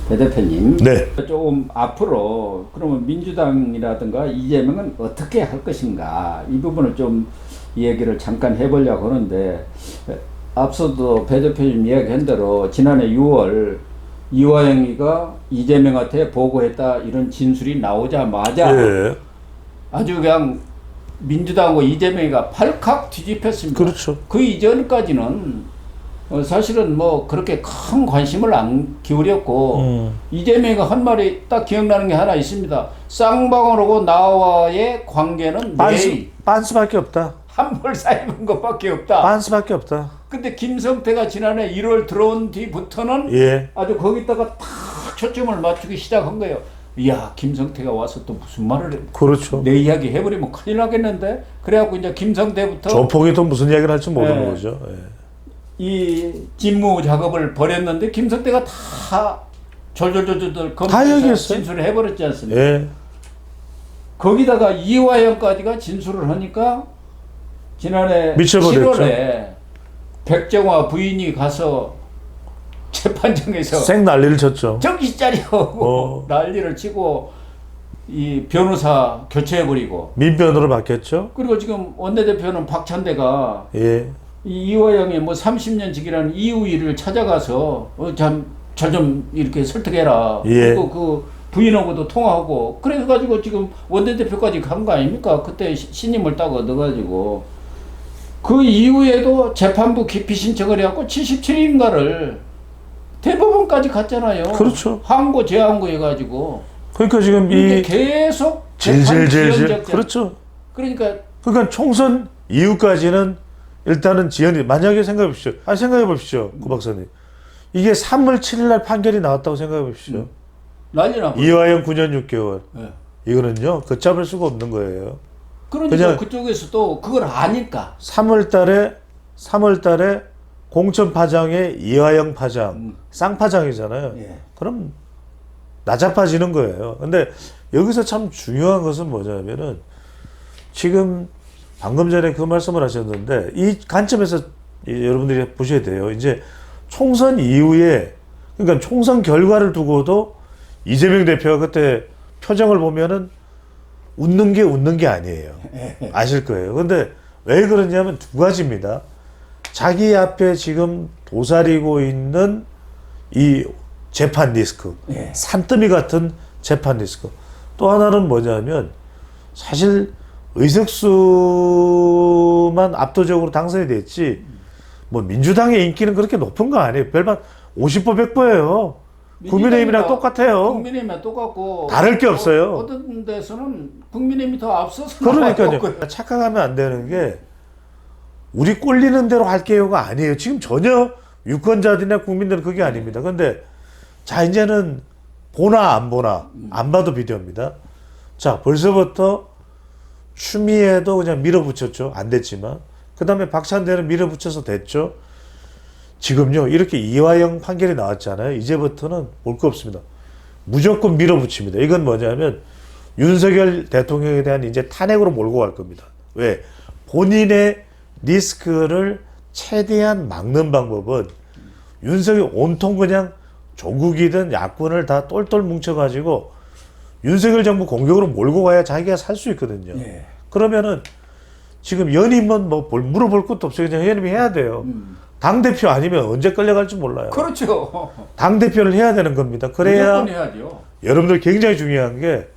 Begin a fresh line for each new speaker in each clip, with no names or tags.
배 대표님,
네.
조금 앞으로 그러면 민주당이라든가 이재명은 어떻게 할 것인가 이 부분을 좀 얘기를 잠깐 해보려고 하는데, 앞서도 배 대표님 이야기한 대로 지난해 6월 이화영이가 이재명한테 보고했다 이런 진술이 나오자마자
예.
아주 그냥 민주당하고 이재명이가 팔칵 뒤집혔습니다.
그렇죠.
그 이전까지는 사실은 뭐 그렇게 큰 관심을 안 기울였고, 이재명이가 한 말이 딱 기억나는 게 하나 있습니다. 쌍방울하고 나와의 관계는
빤스밖에 없다.
한벌 쌓이는 것밖에 없다.
빤스밖에 없다.
근데 김성태가 지난해 1월 들어온 뒤부터는
예.
아주 거기다가 탁 초점을 맞추기 시작한 거예요. 이야, 김성태가 와서 또 무슨 말을 해.
그렇죠.
내 이야기 해버리면 큰일 나겠는데. 그래갖고 이제 김성태부터
조폭이 또 무슨 이야기를 할지 모르는
예.
거죠. 예.
이 직무 작업을 벌였는데 김성태가 다 졸졸졸졸
다 얘기했어요.
진술을 해버렸지 않습니까?
예.
거기다가 이화영까지가 진술을 하니까 지난해
미쳐버렸죠.
7월에 백정화 부인이 가서 재판정에서
생 난리를 쳤죠.
정신 차리고 난리를 치고 이 변호사 교체해버리고,
민변으로 바뀌었죠.
그리고 지금 원내대표는 박찬대가
예.
이 이화영이 뭐 30년직이라는 이우이를 찾아가서 저 좀 이렇게 설득해라.
예.
그리고 그 부인하고도 통화하고 그래가지고 지금 원내대표까지 간 거 아닙니까? 그때 신임을 딱 얻어가지고 그 이후에도 재판부 기피 신청을 해갖고 77인가를 대법원까지 갔잖아요.
그렇죠.
항고 재항고 해가지고.
그러니까 지금 이
계속 재판
질질질질.
지연적
그렇죠.
그러니까
총선 이후까지는 일단은 지연이, 만약에 생각해 보십시오. 생각해 보십시오. 구 박사님. 이게 3월 7일 날 판결이 나왔다고 생각해 보십시오.
난리 나고.
이화영 9년 6개월.
네.
이거는요, 걷잡을 수가 없는 거예요.
그러니까
그냥
그쪽에서도 그걸 아니까.
3월 달에 공천 파장에 이화영 파장, 쌍파장이잖아요.
예.
그럼 나자빠지는 거예요. 근데 여기서 참 중요한 것은 뭐냐면은 지금 방금 전에 그 말씀을 하셨는데 이 관점에서 여러분들이 보셔야 돼요. 이제 총선 이후에, 그러니까 총선 결과를 두고도 이재명 대표가 그때 표정을 보면은 웃는 게 아니에요. 아실 거예요. 근데 왜 그러냐면 두 가지입니다. 자기 앞에 지금 도사리고 있는 이 재판 리스크,
예.
산더미 같은 재판 리스크. 또 하나는 뭐냐면 사실 의석수만 압도적으로 당선이 됐지 뭐 민주당의 인기는 그렇게 높은 거 아니에요. 별반 50% 100%예요. 국민의힘이랑 똑같아요.
국민의힘이랑 똑같고
다를 게 없어요.
어떤 데서는 국민의힘이 더 앞서서
그러니까요. 착각하면 안 되는 게 우리 꼴리는 대로 할게요가 아니에요. 지금 전혀 유권자들이나 국민들은 그게 아닙니다. 근데 자, 이제는 보나 안 보나, 안 봐도 비디오입니다. 자, 벌써부터 추미애도 그냥 밀어붙였죠. 안 됐지만. 그 다음에 박찬대는 밀어붙여서 됐죠. 지금요, 이렇게 이화영 판결이 나왔잖아요. 이제부터는 올 거 없습니다. 무조건 밀어붙입니다. 이건 뭐냐면 윤석열 대통령에 대한 이제 탄핵으로 몰고 갈 겁니다. 왜? 본인의 리스크를 최대한 막는 방법은 윤석열 온통 그냥 조국이든 야권을 다 똘똘 뭉쳐가지고 윤석열 정부 공격으로 몰고 가야 자기가 살 수 있거든요.
예.
그러면은 지금 연임은 뭐 물어볼 것도 없어요. 그냥 연임이 해야 돼요. 당대표 아니면 언제 끌려갈지 몰라요.
그렇죠.
당대표를 해야 되는 겁니다. 그래야
무조건 해야죠.
여러분들 굉장히 중요한 게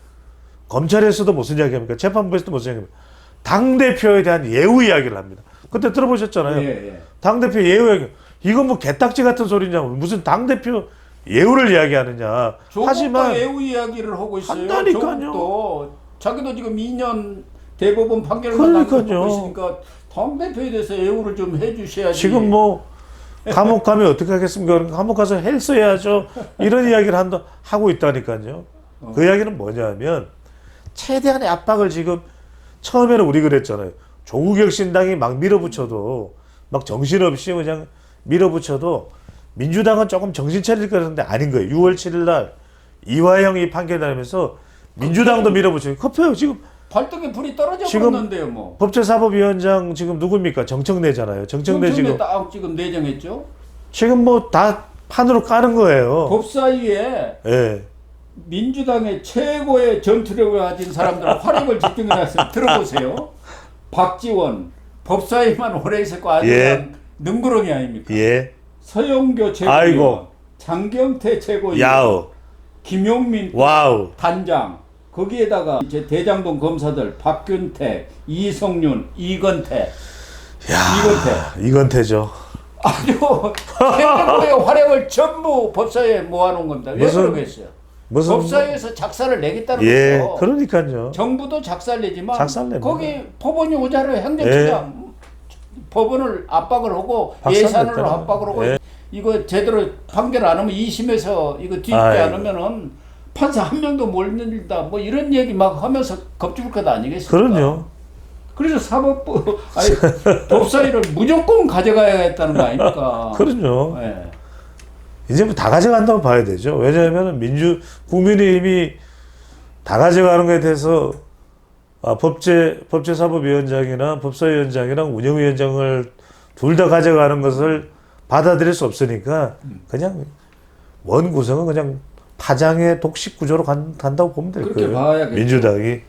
검찰에서도 무슨 이야기 합니까? 재판부에서도 무슨 이야기 합니까? 당대표에 대한 예우 이야기를 합니다. 그때 들어보셨잖아요.
예.
당대표 예우 이야기. 이건 뭐 개딱지 같은 소리냐고. 무슨 당대표 예우를 이야기하느냐. 하지만
예우 이야기를 하고 있어요.
한다니까요.
조국도 자기도 지금 2년 대법원 판결을
그러니까요.
있으니까 당대표에 대해서 예우를 좀 해주셔야지.
지금 뭐 감옥 가면 어떻게 하겠습니까? 감옥 가서 헬스해야죠. 이런 이야기를 하고 있다니까요. 그 이야기는 뭐냐면 최대한의 압박을 지금 처음에는 우리 그랬잖아요. 조국혁 신당이 막 밀어붙여도 막 정신없이 그냥 밀어붙여도 민주당은 조금 정신 차릴 거였는데 아닌 거예요. 6월 7일 날 이화영이 판결 나면서 민주당도 밀어붙여요. 급해요. 지금
발등에 불이 떨어져
지금
버렸는데요, 뭐.
법제사법위원장 지금 누굽니까? 정청래잖아요. 정청래 지금
딱 지금 내정했죠.
지금 뭐 다 판으로 까는 거예요.
법사위에
예.
민주당의 최고의 전투력을 가진 사람들 활약을 집중해서 들어보세요. 박지원 법사위만 오래 있었고 아주
예.
능구렁이 아닙니까?
예.
서영교 최고위원,
아이고.
장경태 최고위원,
야우.
김용민
와우.
단장, 거기에다가 이제 대장동 검사들 박균택, 이성윤, 이건태,
이건태죠.
아주 최고의 활약을 전부 법사위에 모아놓은 겁니다. 왜 그러겠어요? 법사위에서 작사를 내겠다는
예,
거죠.
그러니까요.
정부도 작사를 내지만
작사를
거기 법원이 오자를 행정처장 법원을 압박을 하고 예산으로 압박을 하고 이거 제대로 판결 안 하면 2심에서 이거 뒤집지 않으면은 판사 한 명도 못 늘린다 뭐 이런 얘기 막 하면서 겁줄 것 아니겠습니까?
그럼요.
그래서 사법부 법사위를 무조건 가져가야겠다는 거 아닙니까?
그럼요.
네.
이제 뭐 다 가져간다고 봐야 되죠. 왜냐하면 국민의힘이 다 가져가는 것에 대해서 법제사법위원장이나 법사위원장이랑 운영위원장을 둘 다 가져가는 것을 받아들일 수 없으니까 그냥 원 구성은 그냥 파장의 독식 구조로 간다고 보면 될
그렇게
거예요.
봐야겠죠.
민주당이.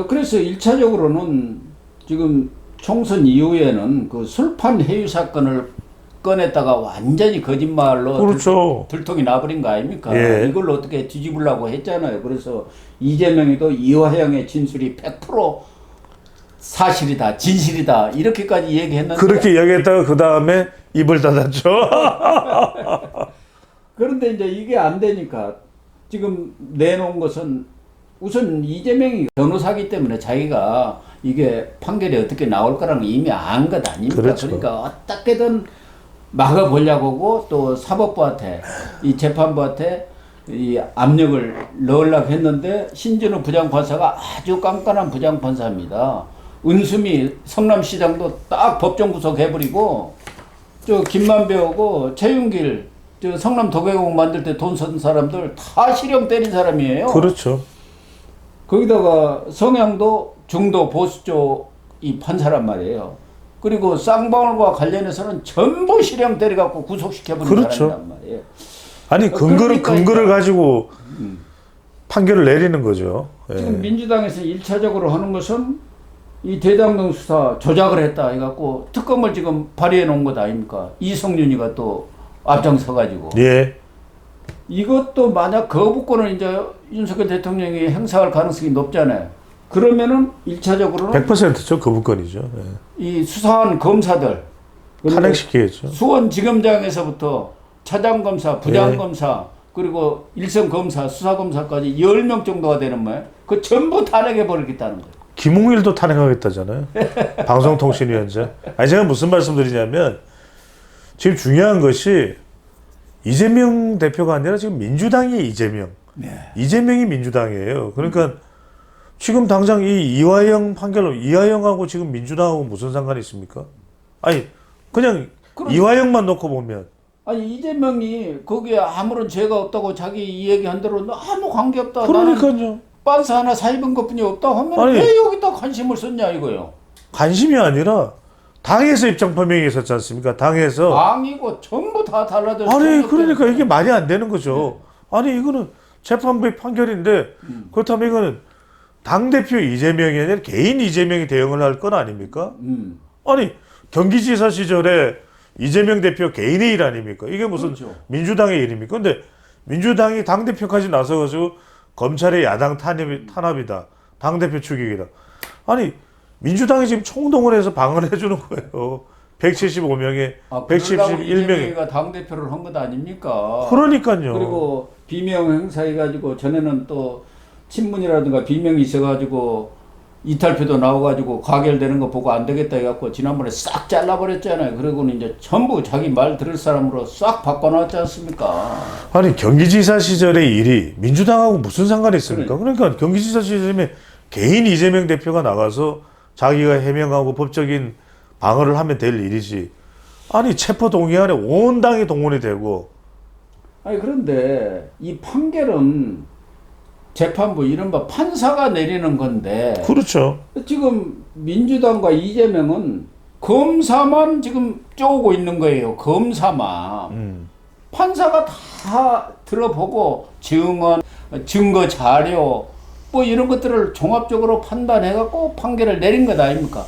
그래서 1차적으로는 지금 총선 이후에는 그 술판 해유 사건을 꺼냈다가 완전히 거짓말로
그렇죠.
들통이 나버린 거 아닙니까?
예.
이걸 어떻게 뒤집으려고 했잖아요. 그래서 이재명이도 이화영의 진술이 100% 사실이다, 진실이다 이렇게까지 얘기했는데
그렇게 얘기했다가 그 다음에 입을 닫았죠.
그런데 이제 이게 안 되니까 지금 내놓은 것은 우선 이재명이 변호사기 때문에 자기가 이게 판결이 어떻게 나올 거라는 걸 이미 안 것 아닙니까?
그렇죠.
그러니까 어떻게든 막아보려고 하고 또 사법부한테 이 재판부한테 이 압력을 넣으려고 했는데 신진우 부장판사가 아주 깐깐한 부장판사입니다. 은수미 성남시장도 딱 법정 구속해버리고 저 김만배하고 최윤길 저 성남 도계공 만들 때 돈 쓴 사람들 다 실형 때린 사람이에요.
그렇죠.
거기다가 성향도 중도 보수 쪽이 판사란 말이에요. 그리고 쌍방울과 관련해서는 전부 실형 때려갖고 구속시켜버린
그렇죠.
사람이란 말이에요.
아니 근거를 가지고 판결을 내리는 거죠.
지금 민주당에서 1차적으로 하는 것은 이 대장동 수사 조작을 했다 해갖고 특검을 지금 발의해 놓은 것 아닙니까? 이성윤이가 또 앞장서가지고.
예.
이것도 만약 거부권을 이제 윤석열 대통령이 행사할 가능성이 높잖아요. 그러면은 1차적으로는
100%죠. 거부권이죠.
이 수사한 검사들
탄핵시키겠죠.
수원지검장에서부터 차장검사, 부장검사 그리고 일선검사, 수사검사까지 10명 정도가 되는 거예요. 그 전부 탄핵해 버리겠다는 거예요.
김웅일도 탄핵하겠다잖아요. 방송통신위원장. 아니 제가 무슨 말씀드리냐면 지금 중요한 것이 이재명 대표가 아니라 지금 민주당이 이재명.
네.
이재명이 민주당이에요. 그러니까 지금 당장 이 이화영 판결로 이화영하고 지금 민주당하고 무슨 상관이 있습니까? 아니 그냥 이화영만 놓고 보면
아니 이재명이 거기에 아무런 죄가 없다고 자기 이 얘기한 대로 아무 관계없다.
그러니까요.
빤스 하나 사 입은 것뿐이 없다 하면
아니,
왜 여기다 관심을 썼냐 이거요.
관심이 아니라 당에서 입장 표명이 있었지 않습니까? 당에서.
당이고 전부 다 달라졌어.
아니 그러니까 이게 말이 안 되는 거죠. 네. 아니 이거는 재판부의 판결인데 그렇다면 이거는 당대표 이재명이 아니라 개인 이재명이 대응을 할 건 아닙니까? 아니 경기지사 시절에 이재명 대표 개인의 일 아닙니까? 이게 무슨
그렇죠.
민주당의 일입니까? 근데 민주당이 당대표까지 나서가지고 검찰의 야당 탄압이다. 당대표 추격이다. 아니 민주당이 지금 총동을 해서 방어를 해주는 거예요. 175명에 171명이
당대표를 한 것 아닙니까?
그러니까요.
그리고 비명 행사해가지고 전에는 또 친문이라든가 비명이 있어가지고 이탈표도 나와가지고 가결되는 거 보고 안 되겠다 해갖고 지난번에 싹 잘라버렸잖아요. 그리고는 이제 전부 자기 말 들을 사람으로 싹 바꿔놨지 않습니까?
아니 경기지사 시절의 일이 민주당하고 무슨 상관이 있습니까? 그러니까 경기지사 시절에 개인 이재명 대표가 나가서 자기가 해명하고 법적인 방어를 하면 될 일이지. 아니 체포동의안에 온 당이 동원이 되고.
아니 그런데 이 판결은 재판부 이른바 판사가 내리는 건데
그렇죠.
지금 민주당과 이재명은 검사만 지금 쪼고 있는 거예요. 검사만. 판사가 다 들어보고 증언, 증거 자료 뭐 이런 것들을 종합적으로 판단해갖고 판결을 내린 것 아닙니까?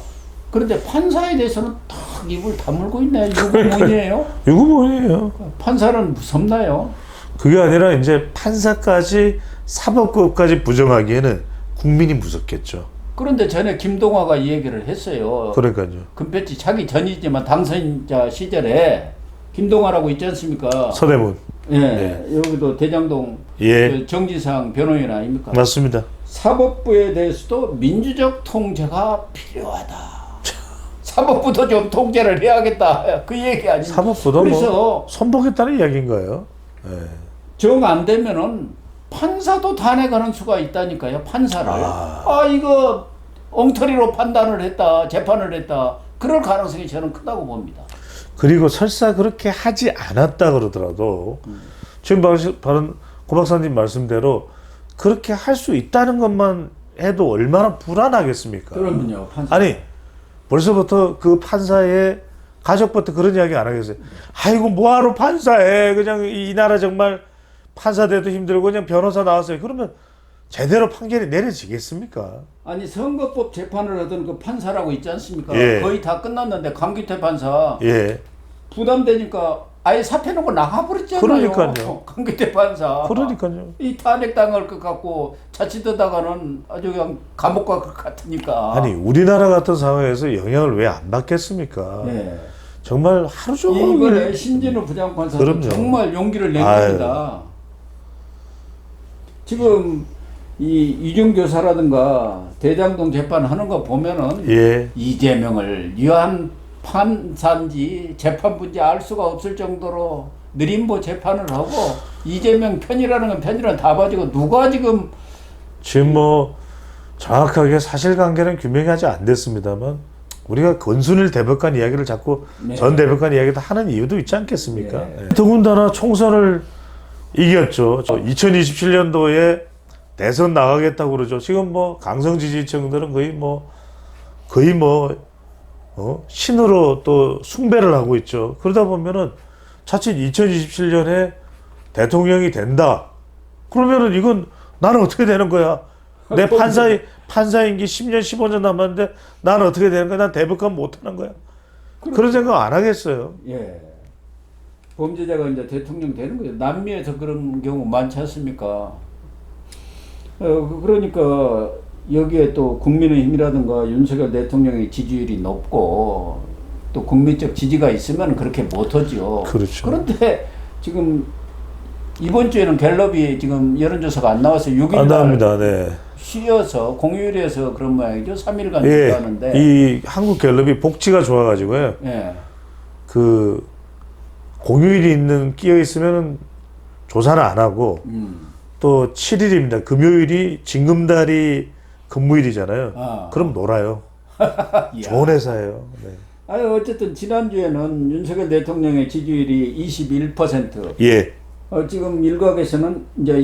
그런데 판사에 대해서는 탁 입을 다물고 있네. 유구무원이에요.
유구무원이에요.
판사는 무섭나요?
그게 아니라 이제 판사까지 사법부까지 부정하기에는 국민이 무섭겠죠.
그런데 전에 김동화가 이 얘기를 했어요.
그러니까요.
금패치 차기 전이지만 당선자 시절에 김동화라고 있지 않습니까?
서대문.
예,
네.
여기도 대장동
예.
그 정지상 변호인 아닙니까?
맞습니다.
사법부에 대해서도 민주적 통제가 필요하다. 사법부도 좀 통제를 해야겠다. 그 얘기 아닙니까?
사법부도
그래서
뭐 손보겠다는 이야기인 거예요. 예.
정 안 되면은 판사도 단행하는 수가 있다니까요. 판사를. 이거 엉터리로 판단을 했다. 재판을 했다. 그럴 가능성이 저는 크다고 봅니다.
그리고 설사 그렇게 하지 않았다 그러더라도 지금 바로 고 박사님 말씀대로 그렇게 할 수 있다는 것만 해도 얼마나 불안하겠습니까?
그러면요. 판사.
아니 벌써부터 그 판사의 가족부터 그런 이야기 안 하겠어요. 아이고 뭐하러 판사해. 그냥 이 나라 정말 판사 돼도 힘들고 그냥 변호사 나왔어요. 그러면 제대로 판결이 내려지겠습니까?
아니 선거법 재판을 하던 그 판사라고 있지 않습니까?
예.
거의 다 끝났는데 강규태 판사
예.
부담되니까 아예 사표 놓고 나가버렸잖아요.
그러니까요.
강규태 판사.
그러니까요.
이 탄핵당할 것 같고 자칫하다가는 아주 그냥 감옥 갈 것 같으니까.
아니 우리나라 같은 상황에서 영향을 왜 안 받겠습니까?
예.
정말 하루 종일
이번에 신진우 부장판사도
그럼요.
정말 용기를 낸
아유.
겁니다. 지금 이 이중교사라든가 대장동 재판하는 거 보면은
예.
이재명을 위한 판사인지 재판부인지 알 수가 없을 정도로 느림보 재판을 하고 이재명 편이라는 건 편이라 다 봐지고 누가 지금
뭐 정확하게 사실관계는 규명이 아직 안 됐습니다만 우리가 권순일 대법관 이야기를 자꾸
네.
전 대법관 이야기도 하는 이유도 있지 않겠습니까?
네.
예. 더군다나 총선을 이겼죠. 2027년도에 대선 나가겠다고 그러죠. 지금 뭐 강성 지지층들은 거의 신으로 또 숭배를 하고 있죠. 그러다 보면은 자칫 2027년에 대통령이 된다. 그러면은 이건 나는 어떻게 되는 거야? 내 판사임기 10년, 15년 남았는데 나는 어떻게 되는 거야? 난 대법관 못 하는 거야. 그런 생각 안 하겠어요.
예. 범죄자가 이제 대통령 되는 거죠. 남미에서 그런 경우 많지 않습니까? 그러니까 여기에 또 국민의힘이라든가 윤석열 대통령의 지지율이 높고 또 국민적 지지가 있으면 그렇게 못하죠.
그렇죠.
그런데 지금 이번 주에는 갤럽이 지금 여론조사가 안 나와서 6일
안
날
나옵니다. 네.
쉬어서 공휴일에서 그런 모양이죠. 3일간
예.
하는데.
이 한국 갤럽이 복지가 좋아가지고요.
예.
그 공휴일이 끼어 있으면은 조사를 안 하고 또 7일입니다. 금요일이 징금다리 근무일이잖아요. 그럼 놀아요. 좋은 회사예요. 네.
어쨌든 지난주에는 윤석열 대통령의 지지율이 21%.
예.
지금 일각에서는 이제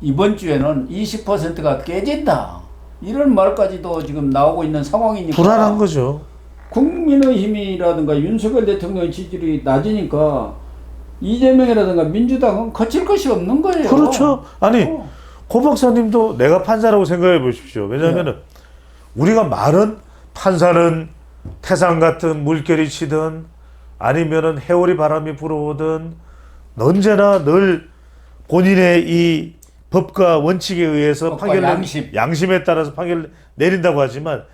이번 주에는 20%가 깨진다. 이런 말까지도 지금 나오고 있는 상황이니까.
불안한 거죠.
국민의힘이라든가 윤석열 대통령의 지지율이 낮으니까 이재명이라든가 민주당은 거칠 것이 없는 거예요.
그렇죠. 아니 고 박사님도 내가 판사라고 생각해 보십시오. 왜냐하면은 우리가 말은 판사는 태산 같은 물결이 치든 아니면은 해오리 바람이 불어오든 언제나 늘 본인의 이 법과 원칙에 의해서 양심에 따라서 판결을 내린다고 하지만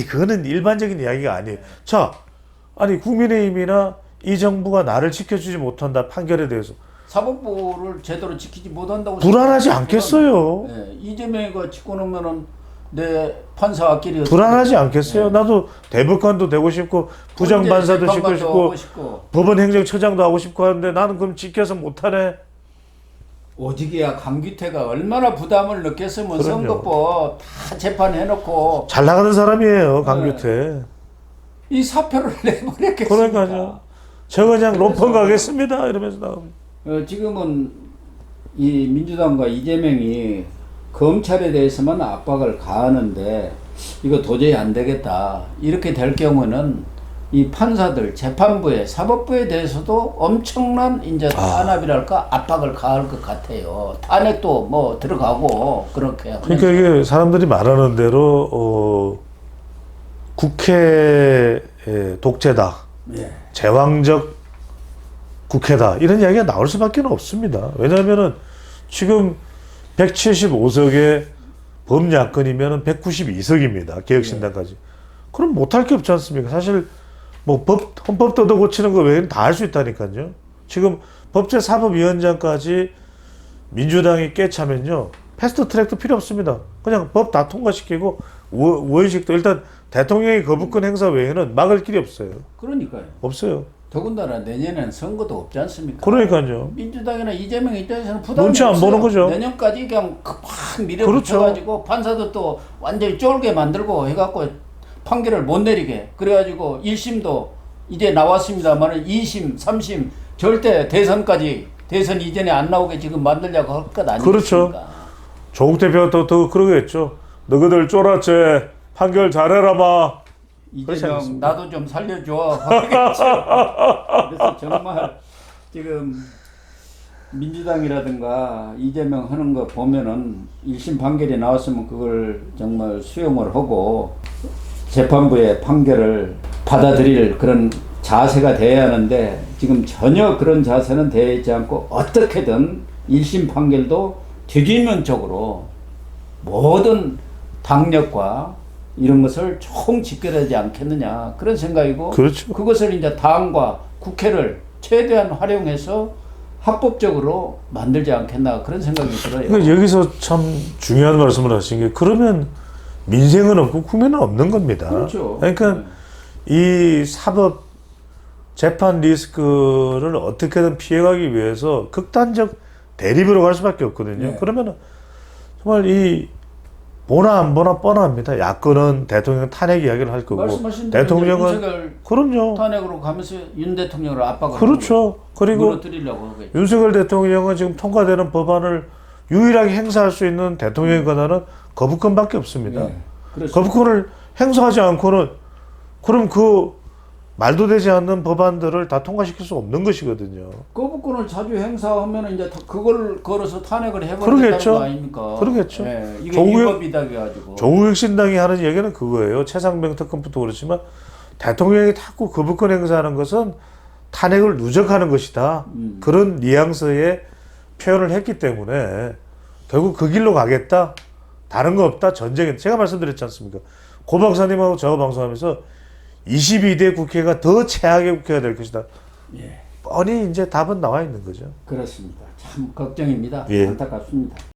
그거는 일반적인 이야기가 아니에요. 자, 아니 국민의힘이나 이 정부가 나를 지켜주지 못한다 판결에 대해서
사법부를 제대로 지키지 못한다고
불안하지 않겠어요.
네, 이재명이가 찍고 놓으면은 내 판사 앞길이
불안하지 않겠어요. 네. 나도 대법관도 되고 싶고 부장판사도 시키고 싶고 법원 행정처장도 하고 싶고 하는데 나는 그럼 지켜서 못하네.
오직이야 강규태가 얼마나 부담을 느꼈으면 선거법 다 재판해놓고
잘 나가는 사람이에요. 강규태.
이 사표를 내버렸겠습니까?
그러니까요. 저 그냥 로펌 가겠습니다 이러면서 나옵니다.
지금은 이 민주당과 이재명이 검찰에 대해서만 압박을 가하는데 이거 도저히 안 되겠다. 이렇게 될 경우는 이 판사들, 재판부에, 사법부에 대해서도 엄청난 이제 탄압이랄까 압박을 가할 것 같아요. 탄핵도 뭐 들어가고 그렇게.
그러니까 이게 사람들이 말하는 대로 국회 독재다,
예.
제왕적 국회다 이런 이야기가 나올 수밖에 없습니다. 왜냐하면은 지금 175석의 범야권이면은 192석입니다. 개혁신당까지. 그럼 못할 게 없지 않습니까? 사실 뭐 헌법 뜯어 고치는 거 외에는 다 할 수 있다니까요. 지금 법제사법위원장까지 민주당이 깨차면요, 패스트 트랙도 필요 없습니다. 그냥 법 다 통과시키고 우원식도 일단 대통령의 거부권 행사 외에는 막을 길이 없어요.
그러니까요.
없어요.
더군다나 내년에는 선거도 없지 않습니까?
그러니까요.
민주당이나 이재명 입장에서는 부담이
눈치 안
없어요.
보는 거죠.
내년까지 그냥 확
그렇죠.
밀어붙여가지고 판사도 또 완전히 쫄게 만들고 해갖고 판결을 못 내리게. 그래가지고 1심도 이제 나왔습니다만 2심, 3심 절대 대선 이전에 안 나오게 지금 만들려고 할 것 아니겠습니까?
그렇죠. 조국 대표가 더 그러겠죠. 너희들 쫄았지. 판결 잘해라 마. 그렇지
이재명
않겠습니까?
나도 좀 살려줘. 그러겠죠. 그래서 정말 지금 민주당이라든가 이재명 하는 거 보면은 1심 판결이 나왔으면 그걸 정말 수용을 하고 재판부의 판결을 받아들일 그런 자세가 돼야 하는데 지금 전혀 그런 자세는 되어 있지 않고 어떻게든 1심 판결도 뒤집는쪽으로 모든 당력과 이런 것을 총 집결하지 않겠느냐 그런 생각이고
그렇죠.
그것을 이제 당과 국회를 최대한 활용해서 합법적으로 만들지 않겠나 그런 생각이 들어요.
그러니까 여기서 참 중요한 말씀을 하신 게 그러면 민생은 없고 국민은 없는 겁니다.
그렇죠.
그러니까 이 사법 재판 리스크를 어떻게든 피해가기 위해서 극단적 대립으로 갈 수밖에 없거든요.
네.
그러면 정말 이 보나 안 보나 뻔합니다. 야권은 대통령 탄핵 이야기를 할 거고
말씀하신 대로
대통령은
윤석열
그럼요.
탄핵으로 가면서 윤 대통령을 압박을
그렇죠. 그리고
무너뜨리려고 하겠죠.
윤석열 대통령은 지금 통과되는 법안을 유일하게 행사할 수 있는 대통령의 권한은 거부권밖에 없습니다.
네. 그렇죠.
거부권을 행사하지 않고는 그럼 그 말도 되지 않는 법안들을 다 통과시킬 수 없는 것이거든요.
거부권을 자주 행사하면 이제 그걸 걸어서 탄핵을
그러겠죠.
해버린다는 거 아닙니까?
그러겠죠.
네. 이게
조국의-
위법이다 해가지고.
조국 신당이 하는 얘기는 그거예요. 최상병 특검부터 그렇지만 대통령이 자꾸 거부권 행사하는 것은 탄핵을 누적하는 것이다. 그런 뉘앙스의 표현을 했기 때문에 결국 그 길로 가겠다. 다른 거 없다. 전쟁에 제가 말씀드렸지 않습니까? 고 박사님하고 저 방송하면서 22대 국회가 더 최악의 국회가 될 것이다.
예.
뻔히 이제 답은 나와 있는 거죠.
그렇습니다. 참 걱정입니다.
예.
안타깝습니다.